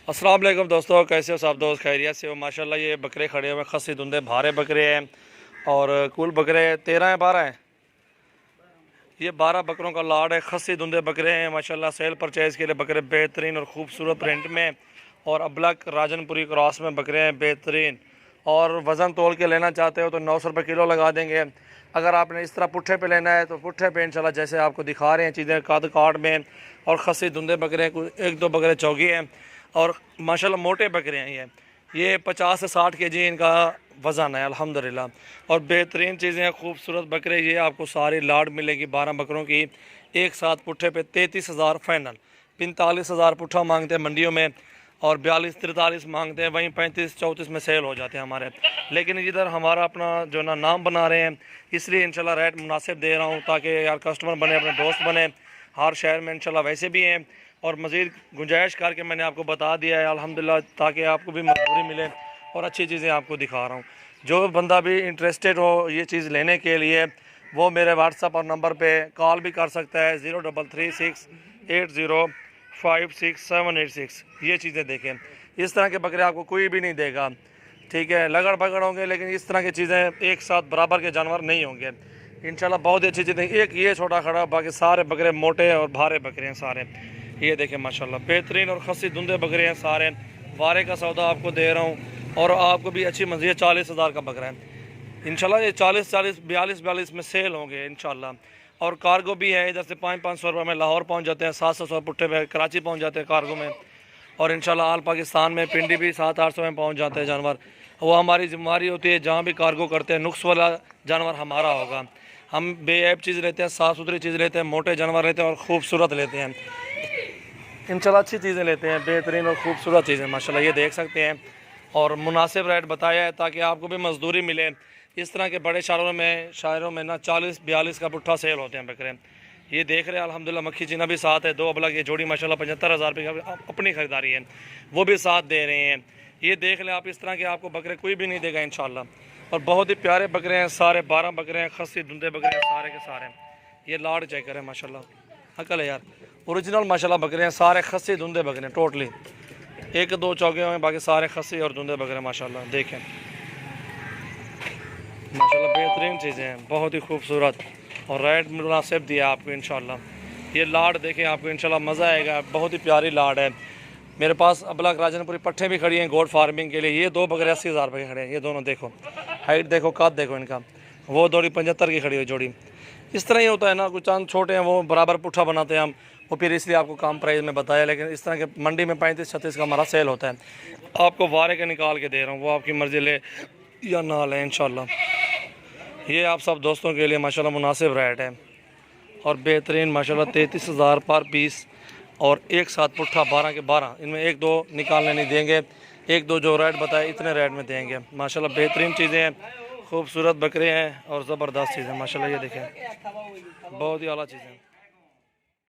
अस्सलाम वालेकुम दोस्तों, कैसे हो सब दोस्त? खैरियत से हो? माशाल्लाह ये बकरे खड़े हुए खस्सी धुंधे भारे बकरे हैं और कुल बकरे 13 हैं, 12 हैं। ये 12 बकरों का लाड है। खस्सी धुंधे बकरे हैं माशाल्लाह। सेल परचेज़ के लिए बकरे बेहतरीन और खूबसूरत प्रिंट में और अबलक राजनपुरी क्रॉस में बकरे हैं बेहतरीन। और वज़न तोल के लेना चाहते हो तो 900 रुपये किलो लगा देंगे। अगर आपने इस तरह पुट्ठे पे लेना है तो पुट्ठे पे इंशाल्लाह जैसे आपको दिखा रहे हैं चीज़ें कद काट में। और खस्सी धुंधे बकरे हैं, कुछ 1-2 बकरे चौगी हैं और माशाल्लाह मोटे बकरे हैं। ये 50 से 60 केजी इनका वज़न है अल्हम्दुलिल्लाह। और बेहतरीन चीज़ें हैं, खूबसूरत बकरे। ये आपको सारी लाड मिलेगी 12 बकरों की एक साथ पुट्ठे पे 33,000 फाइनल। 45,000 पुट्ठा मांगते हैं मंडियों में और 42-43 मांगते हैं, वहीं 35-34 में सेल हो जाते हैं हमारे। लेकिन इधर हमारा अपना जो ना नाम बना रहे हैं, इसलिए इंशाल्लाह रेट मुनासिब दे रहा हूँ ताकि यार कस्टमर बने, अपने दोस्त बने। हर शहर में इंशाल्लाह वैसे भी हैं और मज़ीद गुंजाइश करके मैंने आपको बता दिया है अल्हम्दुलिल्लाह, ताकि आपको भी मजबूरी मिले और अच्छी चीज़ें आपको दिखा रहा हूँ। जो बंदा भी इंटरेस्टेड हो ये चीज़ लेने के लिए वो मेरे व्हाट्सअप और नंबर पे कॉल भी कर सकता है 033680568786। ये चीज़ें देखें, इस तरह के बकरे आपको कोई भी नहीं देगा, ठीक है। लगड़ बगड़ होंगे लेकिन इस तरह की चीज़ें एक साथ बराबर के जानवर नहीं होंगे इंशाल्लाह। बहुत ही अच्छी चीज़ें। एक ये छोटा खड़ा, बाकी सारे बकरे मोटे और भारे बकरे हैं सारे। ये देखें माशाल्लाह बेहतरीन और खस्सी धुंधे बकरे हैं सारे। वारे का सौदा आपको दे रहा हूँ और आपको भी अच्छी मंजिल। 40,000 का बकरा है इंशाल्लाह। ये 40-40 42-42 में सेल होंगे इंशाल्लाह। और कार्गो भी है, इधर से 500-500 रुपये में लाहौर पहुँच जाते हैं, 700 पुट्ठे में कराची पहुँच जाते हैं कार्गो में। और इंशाल्लाह आल पाकिस्तान में पिंडी भी 700-800 में पहुँच जाते हैं जानवर। वो हमारी जिम्मेदारी होती है, जहाँ भी कार्गो करते हैं नुक्स वाला जानवर हमारा होगा। हम बेऐब चीज़ लेते हैं, साफ़ सुथरी चीज़ लेते हैं, मोटे जानवर लेते हैं और ख़ूबसूरत लेते हैं इंशाल्लाह। अच्छी चीज़ें लेते हैं, बेहतरीन और ख़ूबसूरत चीज़ें माशाल्लाह। ये देख सकते हैं और मुनासिब रेट बताया है ताकि आपको भी मजदूरी मिले। इस तरह के बड़े शहरों में ना 40-42 का पुट्ठा सेल होते हैं बकरे। ये देख रहे हैं अल्हम्दुलिल्लाह। मक्खी चीना भी साथ है, 2 अबलग। ये जोड़ी माशाल्लाह 75,000 रुपये का अपनी ख़रीदारी है, वो भी साथ दे रहे हैं। ये देख लें आप, इस तरह के आपको बकरे कोई भी नहीं देगा इंशाल्लाह। और बहुत ही प्यारे बकरे हैं सारे। 12 बकरे हैं, खस्सी धुंधे बकरे हैं सारे के सारे। ये लाड चेक करें माशाल्लाह, अकल है यार, ओरिजिनल माशाल्लाह बकरे हैं सारे। खस्सी धुंधे बकरे हैं टोटली, 1-2 चौके हुए, बाकी सारे खस्सी और धुंधे बकरे माशाल्लाह। देखें माशाल्लाह बेहतरीन चीज़ें हैं, बहुत ही खूबसूरत और रेट मुनासिब दिया आपको इंशाल्लाह। ये लाड देखें आपको इंशाल्लाह मज़ा आएगा। बहुत ही प्यारी लाड है। मेरे पास अबलग राजनपुरी पट्ठे भी खड़ी हैं गोड फार्मिंग के लिए। ये 2 बकरे 80,000 रुपये के खड़े हैं। ये दोनों देखो, हाइट देखो, कद देखो इनका। वो जोड़ी 75 की खड़ी हुई जोड़ी। इस तरह ही होता है ना, कुछ चंद छोटे हैं वो बराबर पुट्ठा बनाते हैं हम, वो फिर इसलिए आपको कम प्राइस में बताया। लेकिन इस तरह के मंडी में 35-36 का हमारा सेल होता है। आपको वारे के निकाल के दे रहा हूँ, वो आपकी मर्ज़ी ले या ना लें इंशाल्लाह। ये आप सब दोस्तों के लिए माशाल्लाह मुनासिब रेट है और बेहतरीन माशाल्लाह। 33,000 पर पीस और एक साथ पुट्ठा 12 के 12। इनमें 1-2 निकालने नहीं देंगे, 1-2 जो रेट बताए इतने रेट में देंगे माशाल्लाह। बेहतरीन चीज़ें हैं, खूबसूरत बकरे हैं और ज़बरदस्त चीज़ें माशाल्लाह। ये देखें बहुत ही आला चीज़ें।